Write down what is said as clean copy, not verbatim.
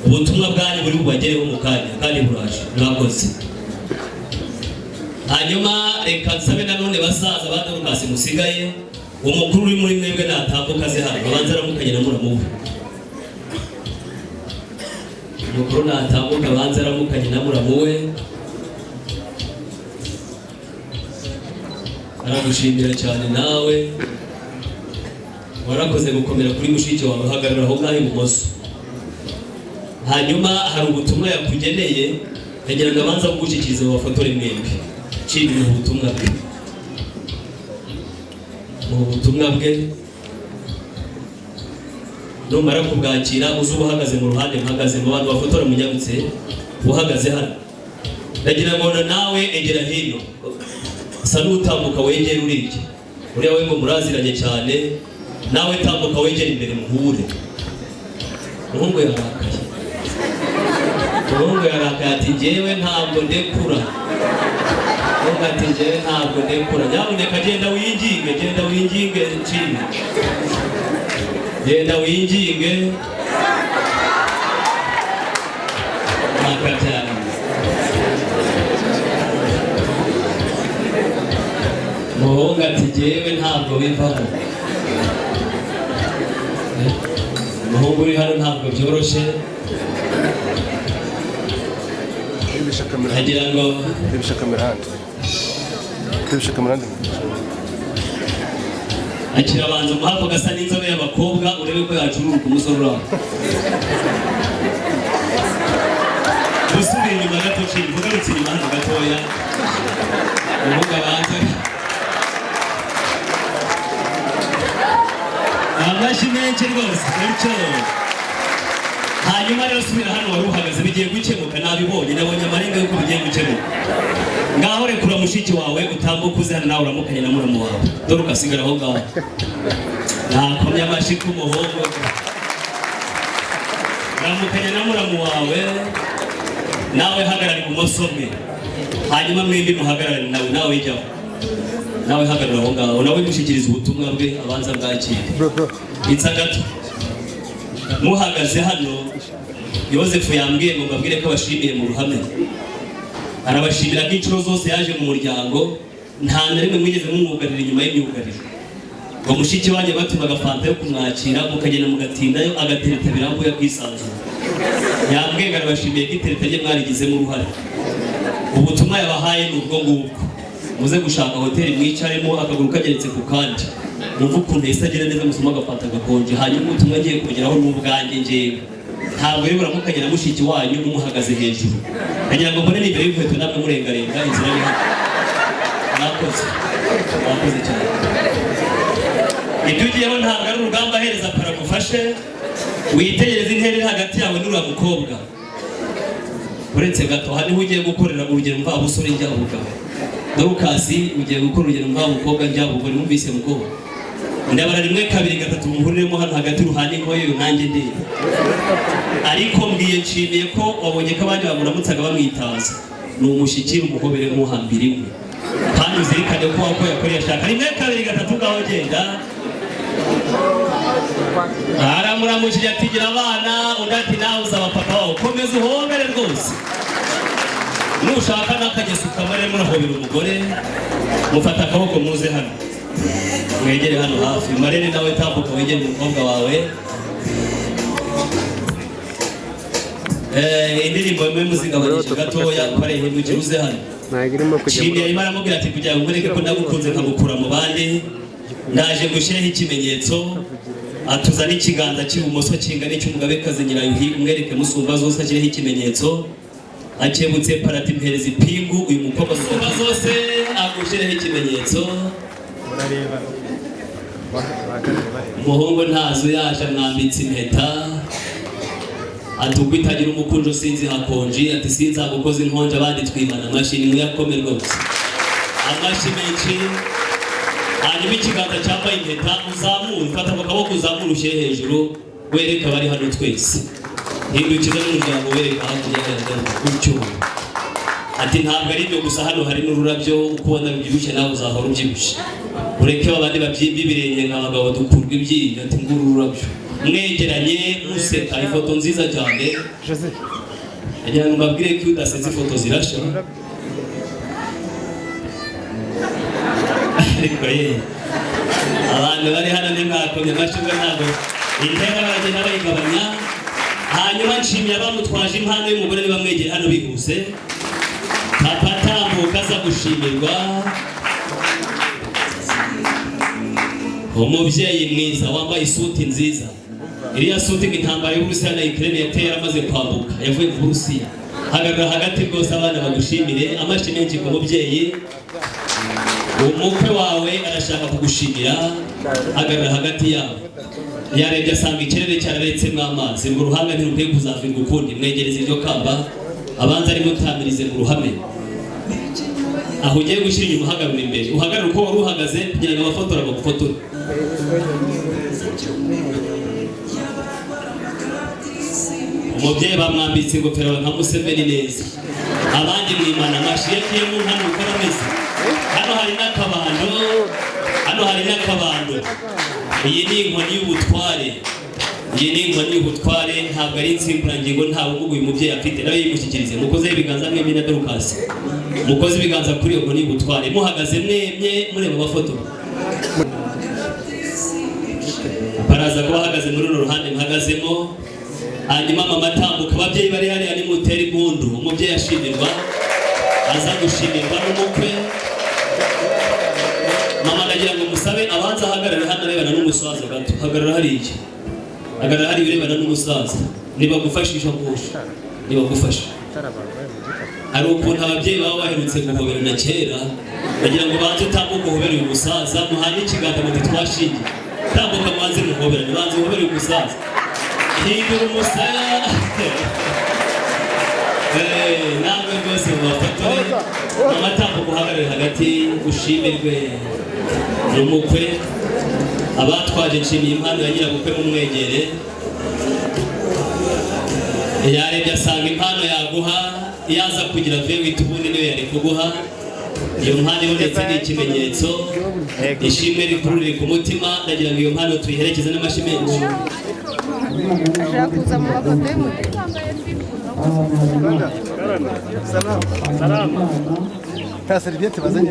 ubutumwa bwanyu buri bubagereho mu kanya kandi buraje mwakoze. Hanyuma reka nsabe nanone basaza badamukase musigaye umukuru uri muri mwebwe natambuka ze hano abanza aramukanye na muramuwe. Umukuru natambuka abanza aramukanye na muramuwe. Aragushimira cyane nawe warakoze gukomera kuri mushiki wawe hagarara aho ngaho ibumoso. Hanyuma hari ubutumwa yakugeneye ndagira ngo abanza kugushyikiriza bafotore mwembi. Cindi mu butumwa bwe. Mu butumwa bwe numara kubwakira uzuba uhagaze mu ruhande mpagaze mu bantu bafotora munyabutse uhagaze hano. Ndagira ngo nawe egera hino. Sa n'utambuka wegera urije. Uriya we ngo muraziranye cyane nawe tambuka wegera imbere muhure. Umuhungu yarakaye. Umuhungu yarakaye ati njyewe ntabwo ndekura. Umuhungu ati njyewe ntabwo ndekura. Nyamuneka genda winginge Cindi. Genda winginge. Makatani. Umuhungu ati njyewe ntabwo bivaho. Umuhungu uri hano ntabwo byoroshye. Nagira ngo akira abanza umuhavu gasa n'inzobe y'abakobwa urebe ko yacururuka umusore uraho. Usubira inyuma gato Cindi ugarutse inyuma hano gatoya. Umuhungu abanza amashyi menshi rwose bityo. Hanyuma rero subira hano wari uhagaze bigiye gukemuka nabibonye nabonye amarenga yuko bigiye gukemuka. Ngaho rekura mushiki wawe utambuka uze hano nawe uramukanye na muramu wawe. Dore ugasigara aho ngaho. Nakomye amashyi k'umuhungu. Uramukanye na muramu wawe nawe hagarara ibumoso bwe. Hanyuma mwembi muhagarare nawe wijyaho. Nawe hagarara aho ngaho nawe mushyikiriza ubutumwa bwe abanza bwakire. Itsa gato. Muhagaze hano Yozefu yambwiye ngo mbabwire ko abashimiye mu ruhame. Arabashimira ko inshuro zose yaje mu muryango nta na rimwe mwigeze mumwugarira inyuma y'imyugariro. Ngo mushiki wanjye batumaga fanta yo kumwakira mukagenda mugatindayo agatereta birambuye kwisanzura. Yambwiye ngo arabashimiye ko itereta rye mwarigizemo uruhare. Ubutumwa yabahaye ni ubwo ngubwo. Muze gushaka hoteli mwicaremo akaguru kageretse ku kandi. Muvu ukuntu yese agira neza musoma agafata gakonje. Hanyuma ubutumwa agiye kugeraho n'ubwanjye njyewe. Ntabwo rero muramukanye na mushiki wanyu mumuhagaze hejuru. Nagira ngo mbone n'imbere y'inkweto namwe murengarenga inzira ni hano. Mwakoze cyane. ibyo ugiyeho ntabwo ari urugamba, hereza paragufashe witegereze intera iri hagati yawe n'uriya mukobwa. Uretse gato hariho ugiye gukorera urugero mvabusore njyabugabo. Dorukasi ugiye gukora urugero mvabukobwa njyabugabo, numvise mukobwa ndabara rimwe kabiri gatatu muhuriremo hano hagati ruhande nkoyo nanjye ndi. Ariko mbwiye nshimiye ko wabonye ko abandi bamuramutsaga bamwitaza. Ni umushyikira umuhobere nk'umuhambiri we. Kandi uzirikane ko wako yakoreye ashaka rimwe kabiri gatatu ngaho genda. Aramuramukije ati gira abana, undi ati nawe uzaba papa wawe, komeza uhobere rwose. Nushaka n'akageso kamare murahobera umugore, mufata akaboko muze hano. Mwegere hano hafi, Marene nawe tambuka wegere umukobwa wawe. Indirimbo imwe muzigabanyije gatoya pare hindukira uze hano. Shimye arimo aramubwira ati kugira ngo nkwereke ko nagukunze nkagukura mu bandi, ndaje gushiraho ikimenyetso. Atuzana ikiganza cy'ibumoso kingana cy'umugabekazi Nyirayuhi, umwereke musumba zose ashyireho ikimenyetso. Akebutse parati mpereza ipingu, uyu mukobwa musumba zose agushireho ikimenyetso. Umuhungu ntazo yaje amwambitse impeta. Atubwo itagira umukunjo sinzi hakonji, ati sinzagukoze inkonje abandi twimana amashini muyakome rwose. Amashi menshi. Hanyuma ikiganza cyambaye impeta uzamure, fata akaboko uzamure ushyire hejuru, wereka abari hano twese. Hindukiza n'umuryango wereka hakurya gutyo. Ati ntabwo ari ibyo gusa, hano hari n'ururabyo, uko ubona bibyibushye nawe uzahora ubyibushye. Ureke abandi babyimba ibirenge nk'abagabo dukurwa ibyinyo, ati nguru ururabyo. Mwegeranye museka, ifoto nziza cyane. Agira ngo mbabwire ko udasetse ifoto zirasha. Ariko abantu bari hano ni mwakomye amashurwe ntabwo intera baragenda bayigabanya. Hanyuma nshimye abamutwaje impano y'umugore niba mwegeye hano bihuse. Papa tambuka aza gushimirwa. Umubyeyi mwiza wambaye isuti nziza. Iriya suti ng'intambara y'Uburusiya na Ukraine yateye amaze kwambuka, yavuye ku Burusiya. Hagarara hagati rwose abana bagushimire, amashi menshi ku mubyeyi. Umukwe wawe arashaka kugushimira, hagarara hagati yabo. Yarebye asanga ikirere cyararetsemo amazi, ngo uruhanga ntirukwiye kuzavirwa ukundi, mwegereze iryo kamba, abanza arimo utamirize mu ruhame. Aho ugiye gushyira inyuma uhagarara imbere, uhagarara uko wari uhagaze kugira ngo abafotora bagufotore. Umubyeyi bamwambitse ingofero nka Museveni neza. Abandi mwimana amashi yagiye mu hano ukora ameze. Hano hari n'akabando. Iyi ni inkoni y'ubutware. Ntabwo ari insimburangingo, nta bugugu uyu mubyeyi afite, nawe yimushyikirize. Mukoze ibiganza mwemye na Dorukasi. Mukoze ibiganza kuri iyo nkoni y'ubutware. Muhagaze mwemye mureba amafoto. Baraza kuba bahagaze muri runo ruhande muhagazemo. Hanyuma mama tambuka, ababyeyi bari hariya nimutera impundu. Umubyeyi ashimirwa, aza gushimirwa n'umukwe. Mama ndagira ngo musabe abanza ahagarare hano arebana n'umusaza gato. Hagarara hariya. Hagarara hariya urebana n'umusaza. Nibagufashisha kurusha. Nibagufasha. Hari ukuntu ababyeyi baba baherutse guhoberana kera. Ndagira ngo banze utambuka uhobere uyu musaza, muhane ikiganza muti twashingiye. Tambuka mwanze muhoberane, banze uhobere uyu musaza. Hindura umusaya. Namwe rwose mubafatore. Mama tambuka uhagarare hagati, ushimirwe n'umukwe. Abatwaje nshimiye impano ya nyirabukwe mumwegere. Yarebye asanga impano yaguha, yaza kugira vewe ubundi niwe yari kuguha. Iyo mpano ibonetse ni ikimenyetso, ishimwe rikururire ku mutima. Ndagira ngo iyo mpano tuyiherekeze n'amashi menshi. Ashaka kuza mu mafoto y'umugeni. Salama. Ka serviette bazanye.